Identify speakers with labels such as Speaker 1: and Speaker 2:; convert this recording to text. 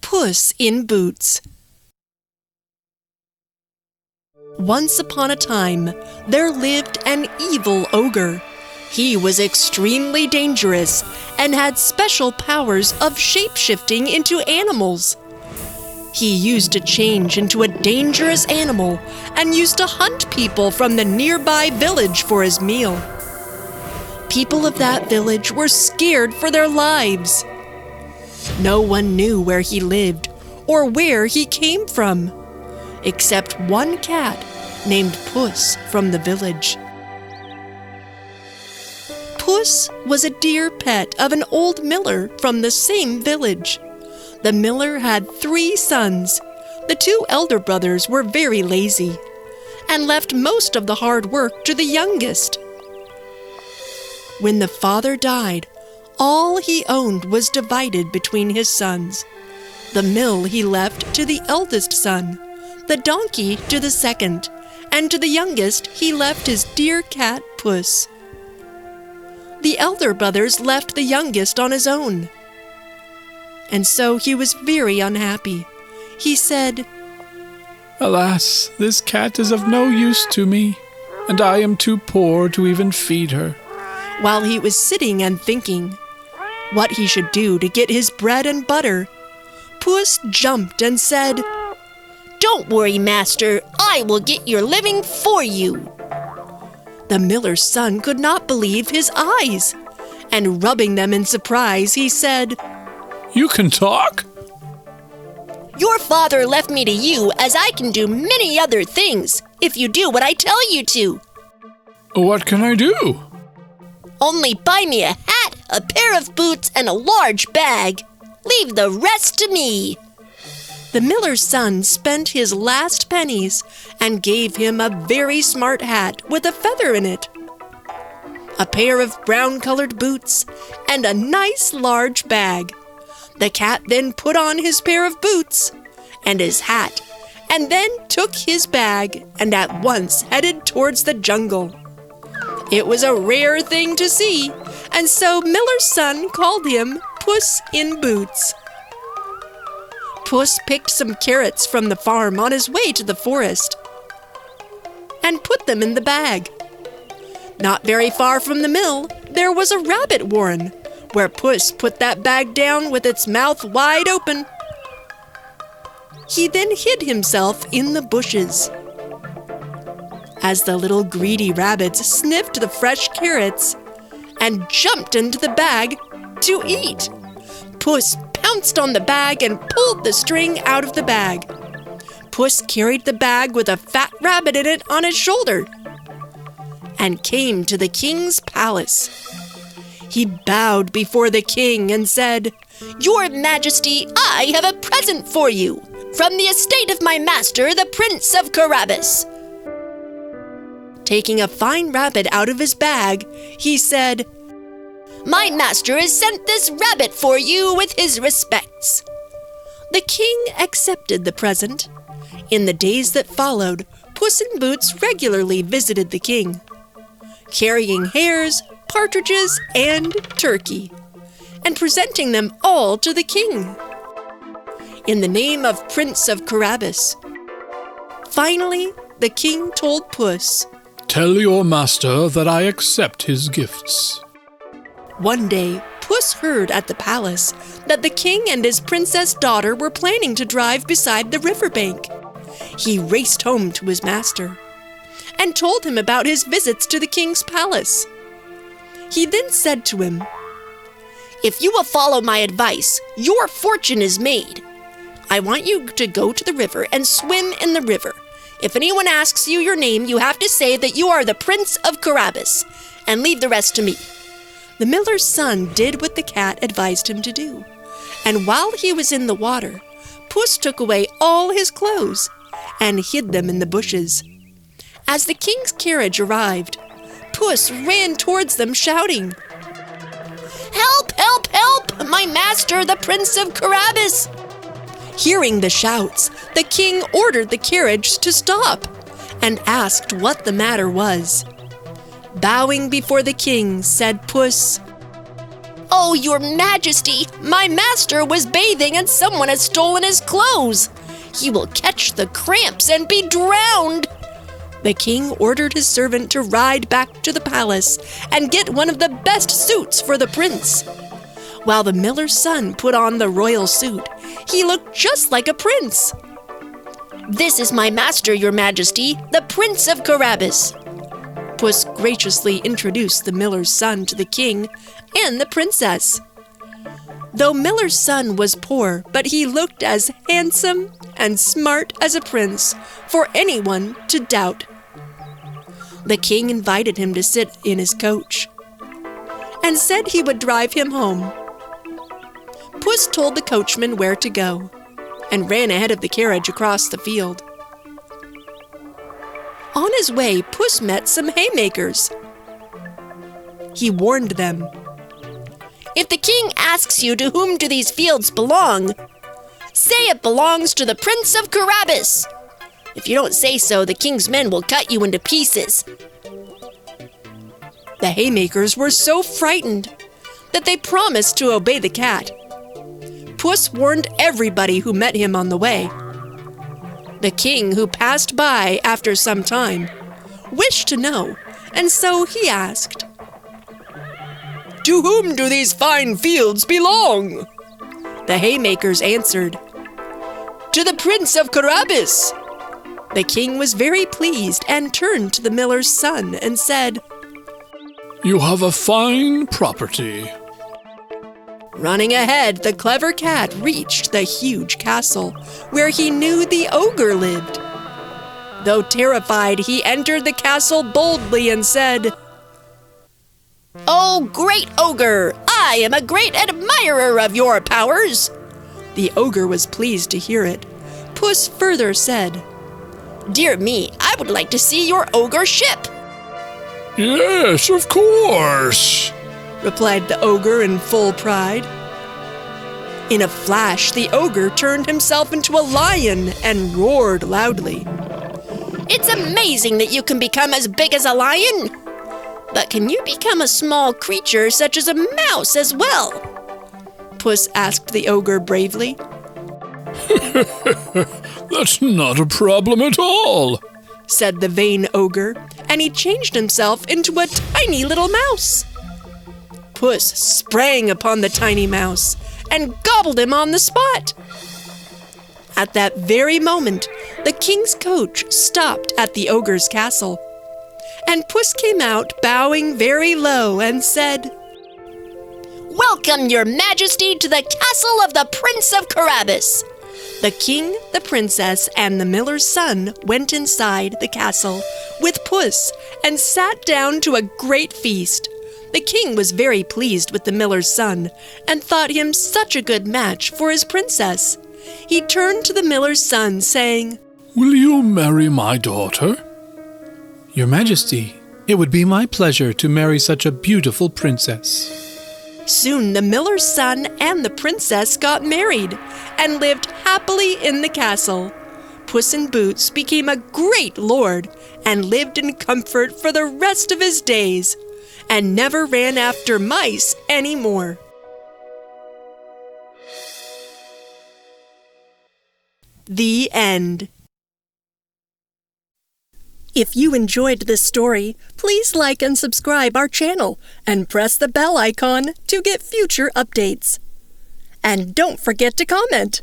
Speaker 1: Puss in Boots. Once upon a time, there lived an evil ogre. He was extremely dangerous and had special powers of shape-shifting into animals. He used to change into a dangerous animal and used to hunt people from the nearby village for his meal. People of that village were scared for their lives. No one knew where he lived or where he came from, except one cat named Puss from the village. Puss was a dear pet of an old miller from the same village. The miller had 3 sons. The 2 elder brothers were very lazy and left most of the hard work to the youngest. When the father died, all he owned was divided between his sons. The mill he left to the eldest son, the donkey to the second, and to the youngest he left his dear cat Puss. The elder brothers left the youngest on his own. And so he was very unhappy. He said,
Speaker 2: "Alas, this cat is of no use to me, and I am too poor to even feed her."
Speaker 1: While he was sitting and thinking what he should do to get his bread and butter, Puss jumped and said,
Speaker 3: "Don't worry, master. I will get your living for you."
Speaker 1: The miller's son could not believe his eyes, and rubbing them in surprise, he said,
Speaker 2: "You can talk?"
Speaker 3: "Your father left me to you, as I can do many other things, if you do what I tell you to."
Speaker 2: "What can I do?"
Speaker 3: "Only buy me a hat, a pair of boots, and a large bag. Leave the rest to me."
Speaker 1: The miller's son spent his last pennies and gave him a very smart hat with a feather in it, a pair of brown-colored boots, and a nice large bag. The cat then put on his pair of boots and his hat, and then took his bag and at once headed towards the jungle. It was a rare thing to see, and so Miller's son called him Puss in Boots. Puss picked some carrots from the farm on his way to the forest and put them in the bag. Not very far from the mill, there was a rabbit warren, where Puss put that bag down with its mouth wide open. He then hid himself in the bushes. As the little greedy rabbits sniffed the fresh carrots and jumped into the bag to eat, Puss pounced on the bag and pulled the string out of the bag. Puss carried the bag with a fat rabbit in it on his shoulder and came to the king's palace. He bowed before the king and said,
Speaker 3: "Your Majesty, I have a present for you, from the estate of my master, the Prince of Carabas."
Speaker 1: Taking a fine rabbit out of his bag, he said,
Speaker 3: "My master has sent this rabbit for you with his respects."
Speaker 1: The king accepted the present. In the days that followed, Puss in Boots regularly visited the king, carrying hares, partridges, and turkey, and presenting them all to the king in the name of Prince of Carabas. Finally, the king told Puss,
Speaker 2: "Tell your master that I accept his gifts."
Speaker 1: One day, Puss heard at the palace that the king and his princess daughter were planning to drive beside the riverbank. He raced home to his master and told him about his visits to the king's palace. He then said to him,
Speaker 3: "If you will follow my advice, your fortune is made. I want you to go to the river and swim in the river. If anyone asks you your name, you have to say that you are the Prince of Carabas, and leave the rest to me."
Speaker 1: The miller's son did what the cat advised him to do, and while he was in the water, Puss took away all his clothes and hid them in the bushes. As the king's carriage arrived, Puss ran towards them shouting,
Speaker 3: "Help, help, help! My master, the Prince of Carabas!"
Speaker 1: Hearing the shouts, the king ordered the carriage to stop and asked what the matter was. Bowing before the king, said Puss,
Speaker 3: "Oh, your majesty, my master was bathing and someone has stolen his clothes. He will catch the cramps and be drowned."
Speaker 1: The king ordered his servant to ride back to the palace and get one of the best suits for the prince. While the miller's son put on the royal suit, he looked just like a prince.
Speaker 3: "This is my master, your majesty, the Prince of Carabas."
Speaker 1: Puss graciously introduced the miller's son to the king and the princess. Though Miller's son was poor, but he looked as handsome and smart as a prince for anyone to doubt. The king invited him to sit in his coach and said he would drive him home. Puss told the coachman where to go and ran ahead of the carriage across the field. On his way, Puss met some haymakers. He warned them,
Speaker 3: "If the king asks you to whom do these fields belong, say it belongs to the Prince of Carabas. If you don't say so, the king's men will cut you into pieces."
Speaker 1: The haymakers were so frightened that they promised to obey the cat. Puss warned everybody who met him on the way. The king, who passed by after some time, wished to know, and so he asked, "To whom do these fine fields belong?" The haymakers answered, "To the Prince of Carabas." The king was very pleased and turned to the miller's son and said,
Speaker 2: "You have a fine property."
Speaker 1: Running ahead, the clever cat reached the huge castle where he knew the ogre lived. Though terrified, he entered the castle boldly and said,
Speaker 3: "Oh, great ogre, I am a great admirer of your powers."
Speaker 1: The ogre was pleased to hear it. Puss further said,
Speaker 3: "Dear me, I would like to see your ogre ship."
Speaker 2: "Yes, of course,"
Speaker 1: replied the ogre in full pride. In a flash, the ogre turned himself into a lion and roared loudly.
Speaker 3: "It's amazing that you can become as big as a lion. But can you become a small creature such as a mouse as well?"
Speaker 1: Puss asked the ogre bravely.
Speaker 2: "That's not a problem at all,"
Speaker 1: said the vain ogre, and he changed himself into a tiny little mouse. Puss sprang upon the tiny mouse and gobbled him on the spot. At that very moment, the king's coach stopped at the ogre's castle, and Puss came out bowing very low and said,
Speaker 3: "Welcome, your majesty, to the castle of the Prince of Carabas."
Speaker 1: The king, the princess, and the miller's son went inside the castle with Puss and sat down to a great feast. The king was very pleased with the miller's son and thought him such a good match for his princess. He turned to the miller's son, saying,
Speaker 2: "Will you marry my daughter?"
Speaker 4: "Your Majesty, it would be my pleasure to marry such a beautiful princess."
Speaker 1: Soon the miller's son and the princess got married and lived happily in the castle. Puss in Boots became a great lord and lived in comfort for the rest of his days and never ran after mice anymore. The end. If you enjoyed this story, please like and subscribe our channel and press the bell icon to get future updates. And don't forget to comment.